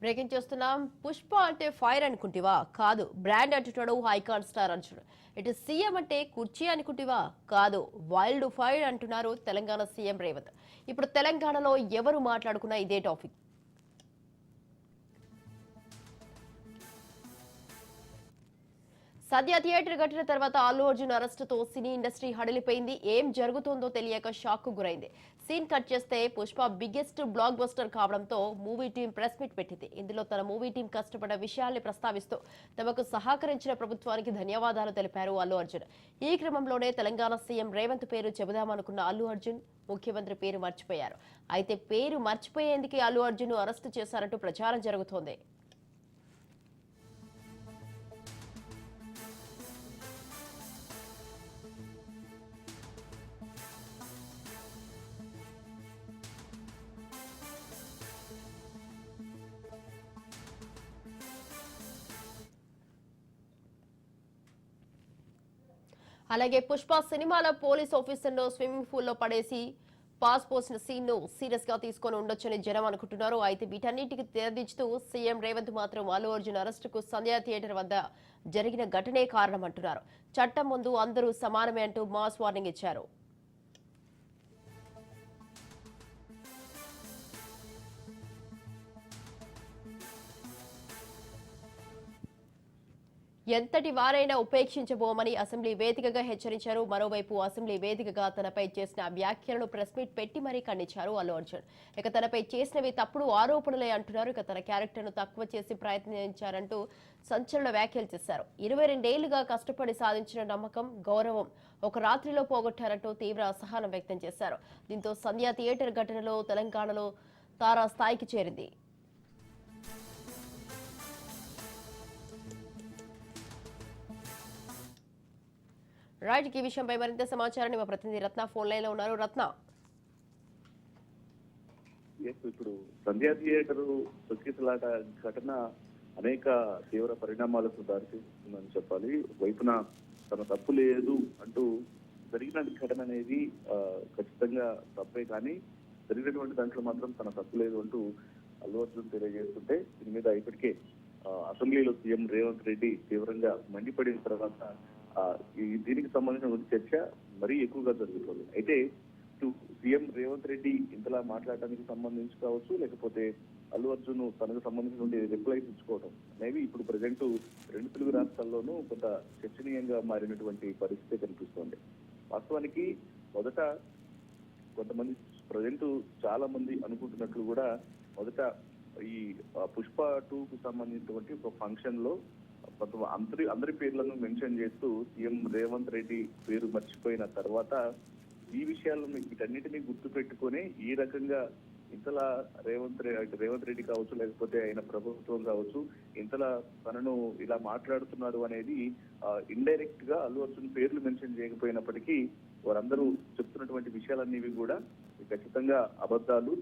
Breaking చేస్తున్నాం. పుష్ప అంటే fire అనుకుంటివా? కాదు. బ్రాండ్ అంటున్నాడు ఐకాన్ స్టార్ అంటున్నాడు. ఇటు సీఎం అంటే కుర్చీ అనుకుంటివా? కాదు. వైల్డ్ ఫైర్ అంటున్నారు తెలంగాణ సీఎం రేవంత్. ఇప్పుడు తెలంగాణలో ఎవరు మాట్లాడుకున్నా ఇదే టాపిక్. సద్య థియేటర్ ఘటన తర్వాత అల్లు అర్జున్ అరెస్టుతో సినీ ఇండస్ట్రీ హడలిపోయింది. ఏం జరుగుతుందో తెలియక షాక్ కు గురైంది. సీన్ కట్ చేస్తే పుష్ప బిగ్గెస్ట్ బ్లాక్ బస్టర్ కావడంతో మూవీ టీం ప్రెస్ మీట్ పెట్టింది. ఇందులో తన మూవీ టీం కష్టపడ్డ విషయాల్ని ప్రస్తావిస్తూ తమకు సహకరించిన ప్రభుత్వానికి ధన్యవాదాలు తెలిపారు అల్లు అర్జున్. ఈ క్రమంలోనే తెలంగాణ సీఎం రేవంత్ పేరు చెబుదామనుకున్న అల్లు అర్జున్ ముఖ్యమంత్రి పేరు మర్చిపోయారు. అయితే పేరు మర్చిపోయేందుకే అల్లు అర్జున్ అరెస్టు చేశారంటూ ప్రచారం జరుగుతోంది. అలాగే పుష్ప సినిమాలో పోలీస్ ఆఫీసర్ను స్విమ్మింగ్ పూల్ లో పడేసి పాస్ పోసిన సీన్ ను సీరియస్ గా తీసుకొని ఉండొచ్చని జనం అనుకుంటున్నారు. అయితే వీటన్నిటికీ తెరదించుతూ సీఎం రేవంత్ మాత్రం అల్లు అర్జున్ అరెస్టుకు సంధ్యా థియేటర్ వద్ద జరిగిన ఘటనే కారణమంటున్నారు. చట్టం ముందు అందరూ సమానమే అంటూ మాస్ వార్నింగ్ ఇచ్చారు. ఎంతటి వారైనా ఉపేక్షించబోమని అసెంబ్లీ వేదికగా హెచ్చరించారు. మరోవైపు అసెంబ్లీ వేదికగా తనపై చేసిన వ్యాఖ్యలను ప్రెస్ మీట్ పెట్టి మరీ ఖండించారు అల్లు అర్జున్. ఇక తనపై చేసినవి తప్పుడు ఆరోపణలే అంటున్నారు. ఇక తన క్యారెక్టర్ ను తక్కువ చేసి ప్రయత్నించారంటూ సంచలన వ్యాఖ్యలు చేశారు. 22 ఏళ్లుగా కష్టపడి సాధించిన నమ్మకం, గౌరవం ఒక రాత్రిలో పోగొట్టారంటూ తీవ్ర అసహనం వ్యక్తం చేశారు. దీంతో సంధ్యా థియేటర్ ఘటనలో తెలంగాణలో తారా స్థాయికి చేరింది. రైట్, ఈ విషయంపై మరింత సమాచారాన్ని మా ప్రతినిధి రత్న ఫోన్ లైన్ లో ఉన్నారు. రత్న, ఇప్పుడు సంధ్యా థియేటర్ తొక్కిసలాట ఘటన అనేక తీవ్ర పరిణామాలకు దారితీస్తుందని చెప్పాలి. వైపున తన తప్పు లేదు అంటూ జరిగిన ఘటన అనేది ఖచ్చితంగా తప్పే, కానీ జరిగినటువంటి దాంట్లో మాత్రం తన తప్పు లేదు అంటూ అల్లు అర్జున్ తెలియజేస్తుంటే దీని మీద ఇప్పటికే అసెంబ్లీలో సీఎం రేవంత్ రెడ్డి తీవ్రంగా మండిపడిన తర్వాత దీనికి సంబంధించిన చర్చ మరీ ఎక్కువగా జరుగుతుంది. అయితే సీఎం రేవంత్ రెడ్డి ఇంతలా మాట్లాడటానికి సంబంధించి కావచ్చు, లేకపోతే అల్లు అర్జున్ తనకు సంబంధించిన రిప్లైస్ ఇచ్చుకోవడం అనేవి ఇప్పుడు ప్రజెంట్ రెండు తెలుగు రాష్ట్రాల్లోనూ కొంత చర్చనీయంగా మారినటువంటి పరిస్థితి కనిపిస్తోంది. వాస్తవానికి మొదట కొంతమంది ప్రజెంట్ చాలా మంది అనుకుంటున్నట్లు కూడా మొదట ఈ పుష్ప 2కు సంబంధించినటువంటి ఒక ఫంక్షన్ లో అందరి పేర్లను మెన్షన్ చేస్తూ సీఎం రేవంత్ రెడ్డి పేరు మర్చిపోయిన తర్వాత ఈ విషయాలను వీటన్నిటినీ గుర్తు పెట్టుకొని ఈ రకంగా ఇంతలా రేవంత్ రెడ్డి కావచ్చు, లేకపోతే ఆయన ప్రభుత్వం కావచ్చు ఇంతలా తనను ఇలా మాట్లాడుతున్నారు అనేది ఇండైరెక్ట్ గా అల్లు అర్జున్ పేర్లు మెన్షన్ చేయకపోయినప్పటికీ వారందరూ చెప్తున్నటువంటి విషయాలన్నీ కూడా ఖచ్చితంగా అబద్ధాలు.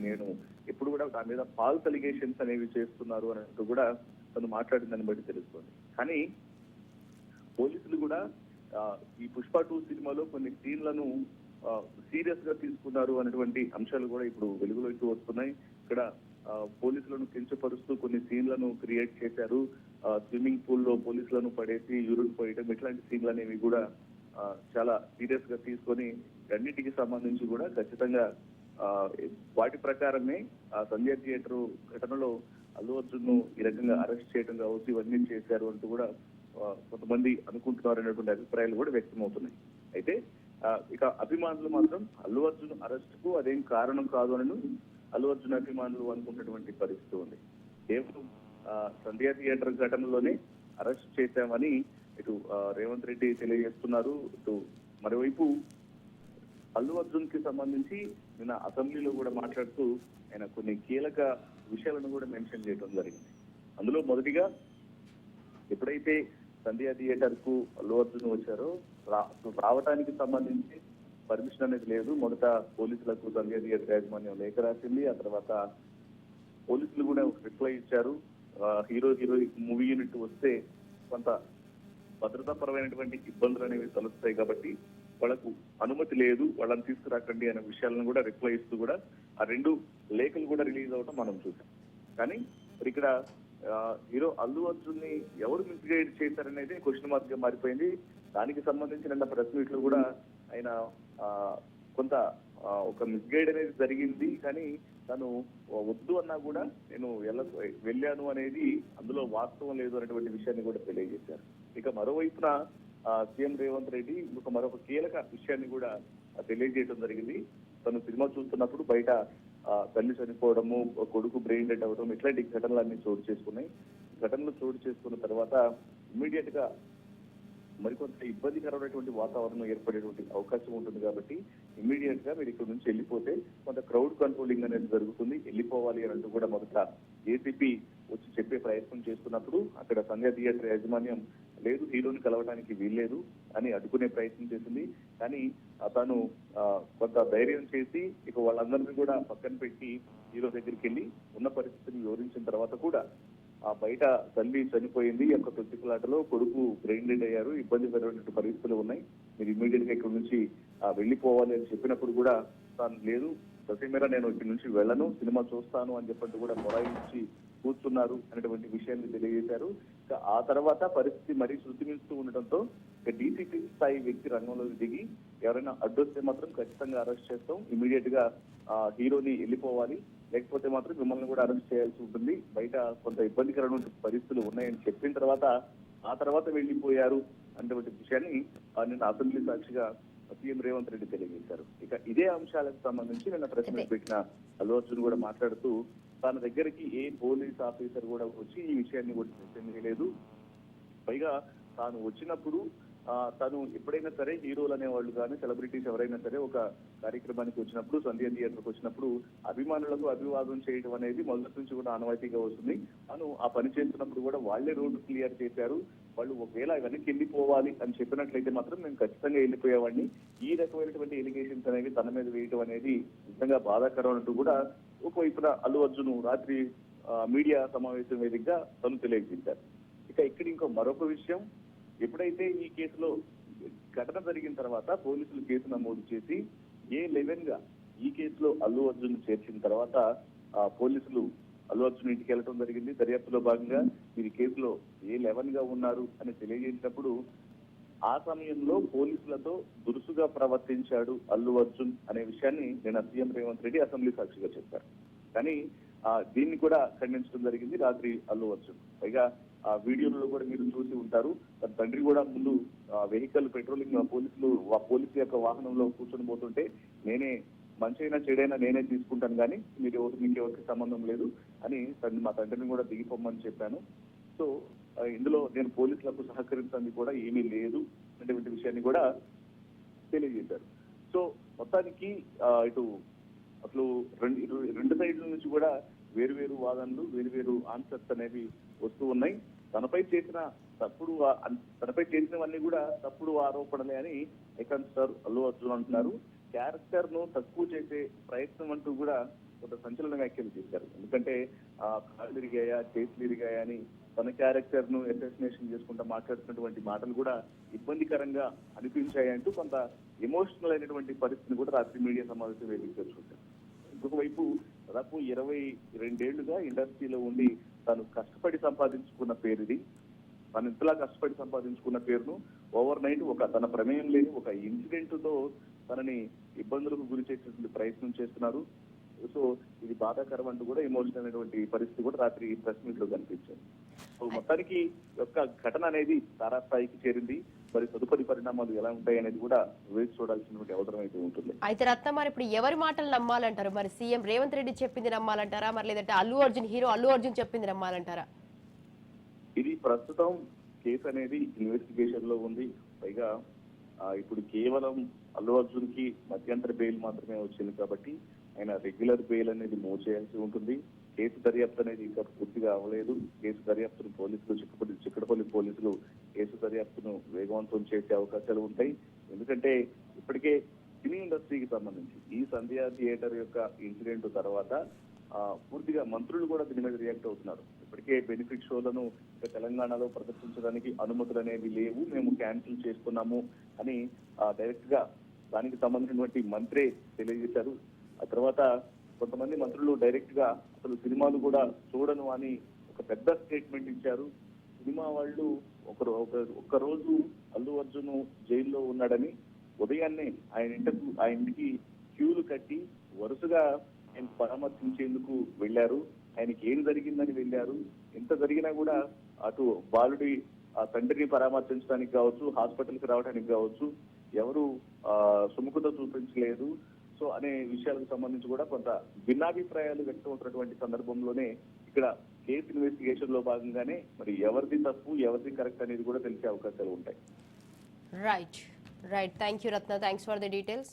నేను ఎప్పుడు కూడా దాని మీద ఫాల్స్ అలిగేషన్స్ అనేవి చేస్తున్నారు అన్నట్టు కూడా తను మాట్లాడిందని బట్టి తెలుస్తుంది. కానీ పోలీసులు కూడా ఈ పుష్ప 2 సినిమాలో కొన్ని సీన్లను సీరియస్ గా తీసుకున్నారు అనేటువంటి అంశాలు కూడా ఇప్పుడు వెలుగులోకి వస్తున్నాయి. ఇక్కడ పోలీసులను కించపరుస్తూ కొన్ని సీన్లను క్రియేట్ చేశారు. స్విమ్మింగ్ పూల్ లో పోలీసులను పడేసి యూరిన్ పోయటం, ఇట్లాంటి సీన్లు అనేవి కూడా చాలా సీరియస్ గా తీసుకొని అన్నిటికి సంబంధించి కూడా ఖచ్చితంగా వాటి ప్రకారమే సంధ్యా థియేటర్ ఘటనలో అల్లు అర్జున్ ను ఈ రకంగా అరెస్ట్ చేయడం కావచ్చు, ఇవన్నీ చేశారు అంటూ కూడా కొంతమంది అనుకుంటున్నారు అనేటువంటి అభిప్రాయాలు కూడా వ్యక్తమవుతున్నాయి. అయితే ఇక అభిమానులు మాత్రం అల్లు అర్జున్ అరెస్ట్ కు అదేం కారణం కాదు అని అల్లు అర్జున్ అభిమానులు అనుకున్నటువంటి పరిస్థితి ఉంది. కేవలం సంధ్యా థియేటర్ ఘటనలోనే అరెస్ట్ చేశామని ఇటు రేవంత్ రెడ్డి తెలియజేస్తున్నారు. ఇటు మరోవైపు అల్లు అర్జున్ కి సంబంధించి నిన్న అసెంబ్లీలో కూడా మాట్లాడుతూ ఆయన కొన్ని కీలక విషయాలను కూడా మెన్షన్ చేయడం జరిగింది. అందులో మొదటిగా ఎప్పుడైతే సంధ్యా థియేటర్ కు అల్లు అర్జున్ వచ్చారో రావడానికి సంబంధించి పర్మిషన్ అనేది లేదు. మొదట పోలీసులకు సంధ్యా థియేటర్ యాజమాన్యం లేఖ రాసింది. ఆ తర్వాత పోలీసులు కూడా రిప్లై ఇచ్చారు. హీరో మూవీ యూనిట్ వస్తే కొంత భద్రతాపరమైనటువంటి ఇబ్బందులు అనేవి తలెత్తాయి కాబట్టి వాళ్ళకు అనుమతి లేదు, వాళ్ళని తీసుకురాకండి అనే విషయాలను కూడా రిప్లై ఇస్తూ కూడా ఆ రెండు లేఖలు కూడా రిలీజ్ అవడం మనం చూసాం. కానీ మరి ఇక్కడ హీరో అల్లు అర్జున్ ని ఎవరు మిస్గైడ్ చేశారనేది క్వశ్చన్ మార్క్ గా మారిపోయింది. దానికి సంబంధించిన ప్రెస్ మీట్ లో కూడా ఆయన కొంత ఒక మిస్గైడ్ అనేది జరిగింది, కానీ తను వద్దు అన్నా కూడా నేను వెళ్ళాను అనేది అందులో వాస్తవం లేదు అనేటువంటి విషయాన్ని కూడా తెలియజేశారు. ఇక మరోవైపున సీఎం రేవంత్ రెడ్డి మరొక కీలక విషయాన్ని కూడా తెలియజేయడం జరిగింది. తను సినిమా చూస్తున్నప్పుడు బయట తల్లి చనిపోవడము, కొడుకు బ్రెయిన్ డెడ్ అవ్వడం, ఇట్లాంటి ఘటనలన్నీ చోటు చేసుకున్నాయి. ఘటనలు చోటు చేసుకున్న తర్వాత ఇమ్మీడియట్ గా మరికొంత ఇబ్బందికరమైనటువంటి వాతావరణం ఏర్పడేటువంటి అవకాశం ఉంటుంది. కాబట్టి ఇమ్మీడియట్ గా మీరు ఇక్కడ నుంచి వెళ్ళిపోతే కొంత క్రౌడ్ కంట్రోలింగ్ అనేది జరుగుతుంది, వెళ్ళిపోవాలి అని అంటూ కూడా మొదట ఏసీపీ వచ్చి చెప్పే ప్రయత్నం చేస్తున్నప్పుడు అక్కడ సంధ్య థియేటర్ యాజమాన్యం లేదు, హీరోని కలవడానికి వీల్లేదు అని అడ్డుకునే ప్రయత్నం చేసింది. కానీ తను కొంత ధైర్యం చేసి ఇక వాళ్ళందరినీ కూడా పక్కన పెట్టి హీరో దగ్గరికి వెళ్ళి ఉన్న పరిస్థితిని వివరించిన తర్వాత కూడా బయట తల్లి చనిపోయింది, యొక్క తొత్తికులాటలో కొడుకు బ్రెయిన్ డెడ్ అయ్యారు, ఇబ్బందికరమైనటువంటి పరిస్థితులు ఉన్నాయి, మీరు ఇమీడియట్ గా ఇక్కడ నుంచి వెళ్ళిపోవాలి అని చెప్పినప్పుడు కూడా తాను లేదు, ససేమేరా నేను ఇక్కడి నుంచి వెళ్ళను, సినిమా చూస్తాను అని చెప్పంటూ కూడా మొరాయించి కూర్చున్నారు అనేటువంటి విషయాన్ని తెలియజేశారు. ఆ తర్వాత పరిస్థితి మరీ శృతి మించుతూ ఉండటంతో డీసీపీ స్థాయి వ్యక్తి రంగంలోకి దిగి ఎవరైనా అడ్డొస్తే మాత్రం ఖచ్చితంగా అరెస్ట్ చేస్తాం, ఇమీడియట్ గా హీరోని వెళ్ళిపోవాలి, లేకపోతే మాత్రం మిమ్మల్ని కూడా అరెస్ట్ చేయాల్సి ఉంటుంది, బయట కొంత ఇబ్బందికరమైన పరిస్థితులు ఉన్నాయని చెప్పిన తర్వాత ఆ తర్వాత వెళ్ళిపోయారు అనేటువంటి విషయాన్ని నిన్న అసెంబ్లీ సాక్షిగా సీఎం రేవంత్ రెడ్డి తెలియజేశారు. ఇక ఇదే అంశాలకు సంబంధించి నిన్న ప్రెస్ మీట్ పెట్టిన అల్లు అర్జున్ కూడా మాట్లాడుతూ తన దగ్గరికి ఏ పోలీస్ ఆఫీసర్ కూడా వచ్చి ఈ విషయాన్ని కూడా తెలియలేదు, పైగా తాను వచ్చినప్పుడు తను ఎప్పుడైనా సరే హీరోలు అనేవాళ్ళు కానీ సెలబ్రిటీస్ ఎవరైనా సరే ఒక కార్యక్రమానికి వచ్చినప్పుడు, సంధ్య థియేటర్కి వచ్చినప్పుడు అభిమానులకు అభివాదం చేయడం అనేది మొదటి నుంచి కూడా ఆనవాయితీగా వస్తుంది. తను ఆ పని చేస్తున్నప్పుడు కూడా వాళ్లే రోడ్డు క్లియర్ చేశారు, వాళ్ళు ఒకవేళ వెనక్కి వెళ్ళిపోవాలి అని చెప్పినట్లయితే మాత్రం మేము ఖచ్చితంగా వెళ్ళిపోయేవాడిని, ఈ రకమైనటువంటి ఎలిగేషన్స్ అనేవి తన మీద వేయడం అనేది నిజంగా బాధాకరం అంటూ కూడా ఒకవైపున అల్లు అర్జున్ రాత్రి మీడియా సమావేశం వేదికగా తను తెలియజేశారు. ఇక ఇక్కడ ఇంకో మరొక విషయం, ఎప్పుడైతే ఈ కేసులో ఘటన జరిగిన తర్వాత పోలీసులు కేసు నమోదు చేసి A11 గా ఈ కేసులో అల్లు అర్జున్ చేర్చిన తర్వాత పోలీసులు అల్లు అర్జున్ ఇంటికి వెళ్ళడం జరిగింది. దర్యాప్తులో భాగంగా మీరు కేసులో A11 గా ఉన్నారు అని తెలియజేసినప్పుడు ఆ సమయంలో పోలీసులతో దురుసుగా ప్రవర్తించాడు అల్లు అర్జున్ అనే విషయాన్ని నిన్న సీఎం రేవంత్ రెడ్డి అసెంబ్లీ సాక్షిగా చెప్పారు. కానీ దీన్ని కూడా ఖండించడం జరిగింది రాత్రి అల్లు అర్జున్. పైగా ఆ వీడియోలో కూడా మీరు చూసి ఉంటారు, తన తండ్రి కూడా ముందు వెహికల్ పెట్రోలింగ్ పోలీసు యొక్క వాహనంలో కూర్చొని పోతుంటే నేనే మంచి అయినా చెడైనా నేనే తీసుకుంటాను, కానీ మీకు ఎవరికి సంబంధం లేదు అని మా తండ్రిని కూడా దిగిపోమని చెప్పాను. సో ఇందులో నేను పోలీసులకు సహకరించడానికి కూడా ఏమీ లేదు అనేటువంటి విషయాన్ని కూడా తెలియజేశారు. సో మొత్తానికి ఇటు అసలు రెండు సైడ్ల నుంచి కూడా వేరు వాదనలు, వేరు ఆన్సర్స్ అనేవి వస్తూ ఉన్నాయి. తనపై చేసినవన్నీ కూడా తప్పుడు ఆరోపణలే అని ఐకాన్ స్టార్ అల్లు అర్జున్ అంటున్నారు. క్యారెక్టర్ ను తక్కువ చేసే ప్రయత్నం అంటూ కూడా కొంత సంచలన వ్యాఖ్యలు చేశారు. ఎందుకంటే కాళ్ళు ఇరిగాయా, చేతులు ఇరిగాయా అని తన క్యారెక్టర్ ను అసోసినేషన్ చేసుకుంటూ మాట్లాడుతున్నటువంటి మాటలు కూడా ఇబ్బందికరంగా అనిపించాయంటూ కొంత ఎమోషనల్ అయినటువంటి పరిస్థితిని కూడా రాత్రి మీడియా సమావేశం వేదిక చూశారు. ఇంకొక వైపు దాదాపు 22 ఏళ్లుగా ఇండస్ట్రీలో ఉండి తను కష్టపడి సంపాదించుకున్న పేరు ఇది. తను ఇంతలా కష్టపడి సంపాదించుకున్న పేరును ఓవర్ నైట్ తన ప్రమేయం లేని ఒక ఇన్సిడెంట్ తో తనని ఇబ్బందులకు గురి చేసేటువంటి ప్రయత్నం చేస్తున్నారు. సో ఇది బాధాకరం అంటూ కూడా ఎమోషనల్ అయినటువంటి పరిస్థితి కూడా రాత్రి ప్రెస్ మీట్ లో కనిపించింది. సో మొత్తానికి యొక్క ఘటన అనేది తారాస్థాయికి చేరింది. మరి తదుపరి పరిణామాలు ఎలా ఉంటాయి అనేది కూడా వేచి చూడాల్సినటువంటి అవసరం అయితే ఉంటుంది. అయితే రత్న, మరి ఇప్పుడు ఎవరి మాటలు నమ్మాలంటారు? మరి సీఎం రేవంత్ రెడ్డి చెప్పింది నమ్మాలంటారా, మరి లేదంటే హీరో అల్లు అర్జున్ చెప్పింది నమ్మాలంటారా? ఇది ప్రస్తుతం కేసు అనేది ఇన్వెస్టిగేషన్ లో ఉంది. పైగా ఇప్పుడు కేవలం అల్లు అర్జున్ కి మధ్యంతర బెయిల్ మాత్రమే వచ్చింది కాబట్టి ఆయన రెగ్యులర్ బెయిల్ అనేది మూవ్ చేయాల్సి ఉంటుంది. కేసు దర్యాప్తు అనేది ఇంకా పూర్తిగా అవ్వలేదు. కేసు దర్యాప్తును పోలీసులు చిక్కడపల్లి పోలీసులు కేసు దర్యాప్తును వేగవంతం చేసే అవకాశాలు ఉంటాయి. ఎందుకంటే ఇప్పటికే సినీ ఇండస్ట్రీకి సంబంధించి ఈ సంధ్య థియేటర్ యొక్క ఇన్సిడెంట్ తర్వాత పూర్తిగా మంత్రులు కూడా దీని మీద రియాక్ట్ అవుతున్నారు. ఇప్పటికే బెనిఫిట్ షోలను తెలంగాణలో ప్రదర్శించడానికి అనుమతులు అనేవి లేవు, మేము క్యాన్సిల్ చేస్తున్నాము అని డైరెక్ట్ గా దానికి సంబంధించినటువంటి మంత్రే తెలియజేశారు. ఆ తర్వాత కొంతమంది మంత్రులు డైరెక్ట్ గా అసలు సినిమాలు కూడా చూడను అని ఒక పెద్ద స్టేట్మెంట్ ఇచ్చారు. సినిమా వాళ్ళు ఒక్క రోజు అల్లు అర్జున్ జైల్లో ఉన్నాడని ఉదయాన్నే ఆయన ఇంటికి క్యూలు కట్టి వరుసగా ఆయన పరామర్శించేందుకు వెళ్లారు. ఆయనకి ఏం జరిగిందని వెళ్లారు. ఎంత జరిగినా కూడా అటు బాలుడి ఆ తండ్రిని పరామర్శించడానికి కావచ్చు, హాస్పిటల్కి రావడానికి కావచ్చు, ఎవరు సుముఖత చూపించలేదు. సో అనే విషయాలకు సంబంధించి కూడా కొంత భిన్నాభిప్రాయాలు వ్యక్తం అవుతున్నటువంటి సందర్భంలోనే ఇక్కడ కేసు ఇన్వెస్టిగేషన్ లో భాగంగానే మరి ఎవరిది తప్పు ఎవరిది కరెక్ట్ అనేది కూడా తెలిసే అవకాశాలు ఉంటాయి. Right thank you Ratna, thanks for the details.